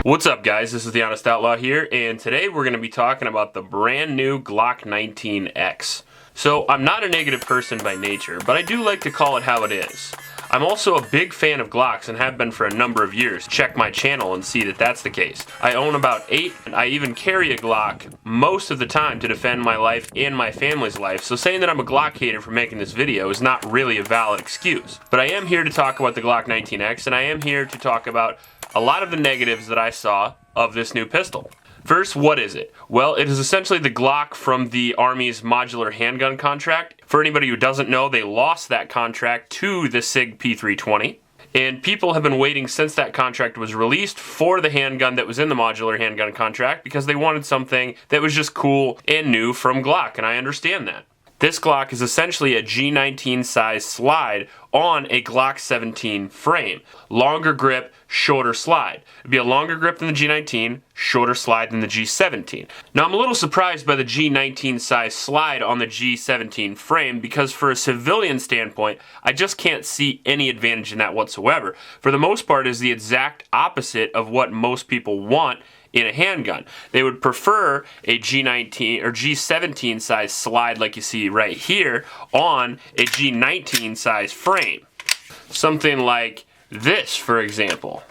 What's up, guys? This is the Honest Outlaw here, and today we're going to be talking about the brand new Glock 19X. So, I'm not a negative person by nature, but I do like to call it how it is. I'm also a big fan of Glocks and have been for a number of years. Check my channel and see that that's the case. I own about 8, and I even carry a Glock most of the time to defend my life and my family's life, so saying that I'm a Glock hater for making this video is not really a valid excuse. But I am here to talk about the Glock 19X, and I am here to talk about a lot of the negatives that I saw of this new pistol. First, what is it? Well, it is essentially the Glock from the Army's modular handgun contract. For anybody who doesn't know, they lost that contract to the SIG P320. And people have been waiting since that contract was released for the handgun that was in the modular handgun contract because they wanted something that was just cool and new from Glock, and I understand that. This Glock is essentially a G19 size slide on a Glock 17 frame. Longer grip, shorter slide. It'd be a longer grip than the G19, shorter slide than the G17. Now I'm a little surprised by the G19 size slide on the G17 frame because for a civilian standpoint, I just can't see any advantage in that whatsoever. For the most part, it's the exact opposite of what most people want in a handgun. They would prefer a G19 or G17 size slide like you see right here on a G19 size frame. Something like this, for example.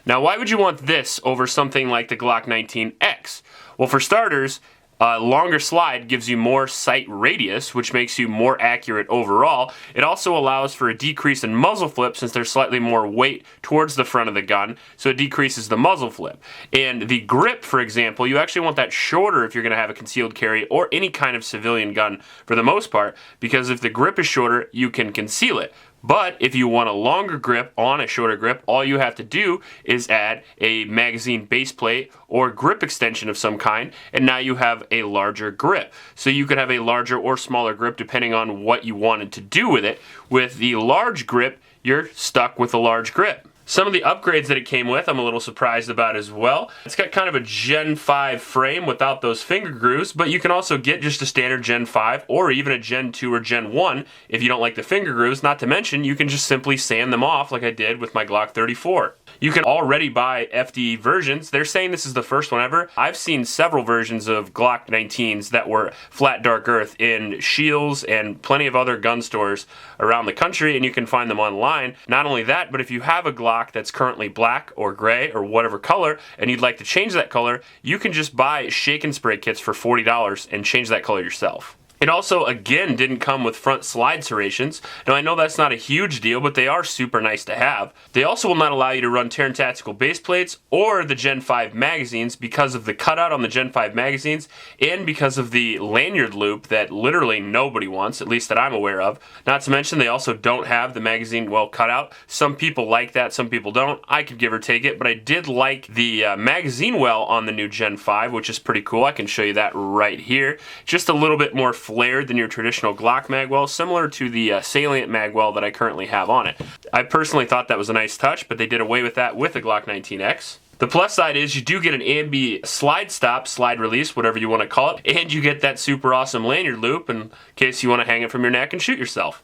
Now, why would you want this over something like the Glock 19X? Well, for starters, a longer slide gives you more sight radius, which makes you more accurate overall. It also allows for a decrease in muzzle flip since there's slightly more weight towards the front of the gun, so it decreases the muzzle flip. And the grip, for example, you actually want that shorter if you're going to have a concealed carry or any kind of civilian gun for the most part, because if the grip is shorter, you can conceal it. But if you want a longer grip on a shorter grip, all you have to do is add a magazine base plate or grip extension of some kind, and now you have a larger grip. So you could have a larger or smaller grip depending on what you wanted to do with it. With the large grip, you're stuck with a large grip. Some of the upgrades that it came with, I'm a little surprised about as well. It's got kind of a Gen 5 frame without those finger grooves, but you can also get just a standard Gen 5 or even a Gen 2 or Gen 1 if you don't like the finger grooves. Not to mention, you can just simply sand them off like I did with my Glock 34. You can already buy FD versions. They're saying this is the first one ever. I've seen several versions of Glock 19s that were flat dark earth in Scheels and plenty of other gun stores around the country, and you can find them online. Not only that, but if you have a Glock that's currently black or gray or whatever color, and you'd like to change that color, you can just buy shake and spray kits for $40 and change that color yourself. It also, again, didn't come with front slide serrations. Now, I know that's not a huge deal, but they are super nice to have. They also will not allow you to run Terran Tactical base plates or the Gen 5 magazines because of the cutout on the Gen 5 magazines and because of the lanyard loop that literally nobody wants, at least that I'm aware of. Not to mention, they also don't have the magazine well cut out. Some people like that, some people don't. I could give or take it, but I did like the magazine well on the new Gen 5, which is pretty cool. I can show you that right here. Just a little bit more flared than your traditional Glock magwell, similar to the Salient magwell that I currently have on it. I personally thought that was a nice touch, but they did away with that with the Glock 19X. The plus side is you do get an ambi slide stop, slide release, whatever you want to call it, and you get that super awesome lanyard loop in case you want to hang it from your neck and shoot yourself.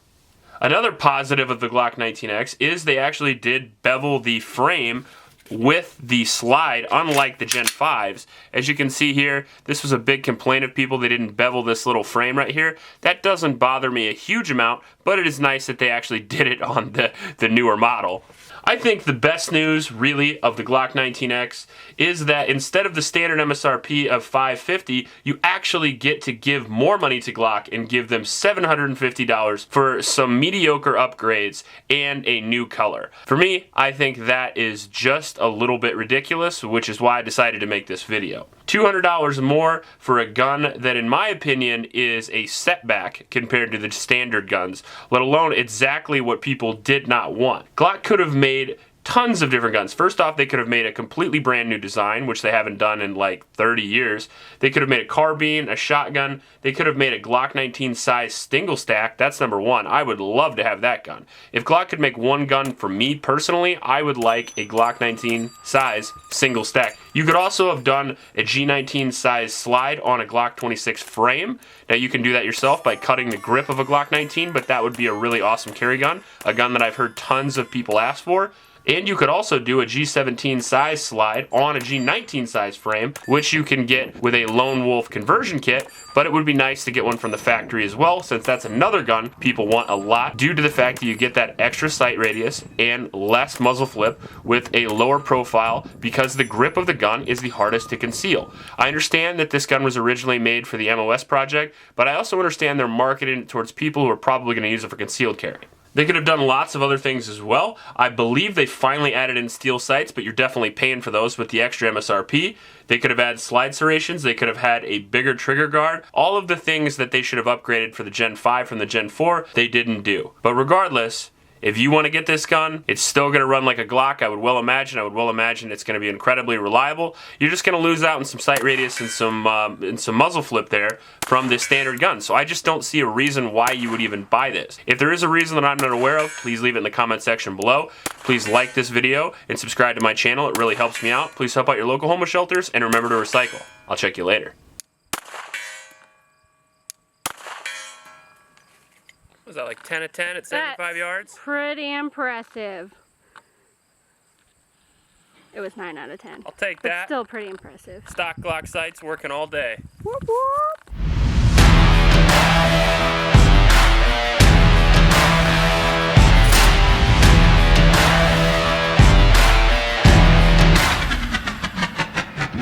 Another positive of the Glock 19X is they actually did bevel the frame with the slide, unlike the Gen 5s. As you can see here, this was a big complaint of people. They didn't bevel this little frame right here. That doesn't bother me a huge amount, but it is nice that they actually did it on the newer model. I think the best news, really, of the Glock 19X is that instead of the standard MSRP of $550, you actually get to give more money to Glock and give them $750 for some mediocre upgrades and a new color. For me, I think that is just a little bit ridiculous, which is why I decided to make this video. $200 more for a gun that, in my opinion, is a setback compared to the standard guns, let alone exactly what people did not want. Glock could have made tons of different guns. First off, they could have made a completely brand new design, which they haven't done in like 30 years. They could have made a carbine, a shotgun. They could have made a Glock 19 size single stack. That's number one. I would love to have that gun. If Glock could make one gun for me personally, I would like a Glock 19 size single stack. You could also have done a G19 size slide on a Glock 26 frame. Now you can do that yourself by cutting the grip of a Glock 19, but that would be a really awesome carry gun, a gun that I've heard tons of people ask for. And you could also do a G17 size slide on a G19 size frame, which you can get with a Lone Wolf conversion kit, but it would be nice to get one from the factory as well, since that's another gun people want a lot due to the fact that you get that extra sight radius and less muzzle flip with a lower profile because the grip of the gun is the hardest to conceal. I understand that this gun was originally made for the MOS project, but I also understand they're marketing it towards people who are probably going to use it for concealed carry. They could have done lots of other things as well. I believe they finally added in steel sights, but you're definitely paying for those with the extra MSRP. They could have added slide serrations. They could have had a bigger trigger guard. All of the things that they should have upgraded for the Gen 5 from the Gen 4, they didn't do. But regardless, if you want to get this gun, it's still going to run like a Glock, I would well imagine. I would well imagine it's going to be incredibly reliable. You're just going to lose out in some sight radius and some muzzle flip there from this standard gun. So I just don't see a reason why you would even buy this. If there is a reason that I'm not aware of, please leave it in the comment section below. Please like this video and subscribe to my channel. It really helps me out. Please help out your local homeless shelters and remember to recycle. I'll check you later. Was that like 10 of 10 at 75 yards? Pretty impressive. It was 9 out of 10. I'll take that. But still pretty impressive. Stock Glock sights working all day. Whoop whoop.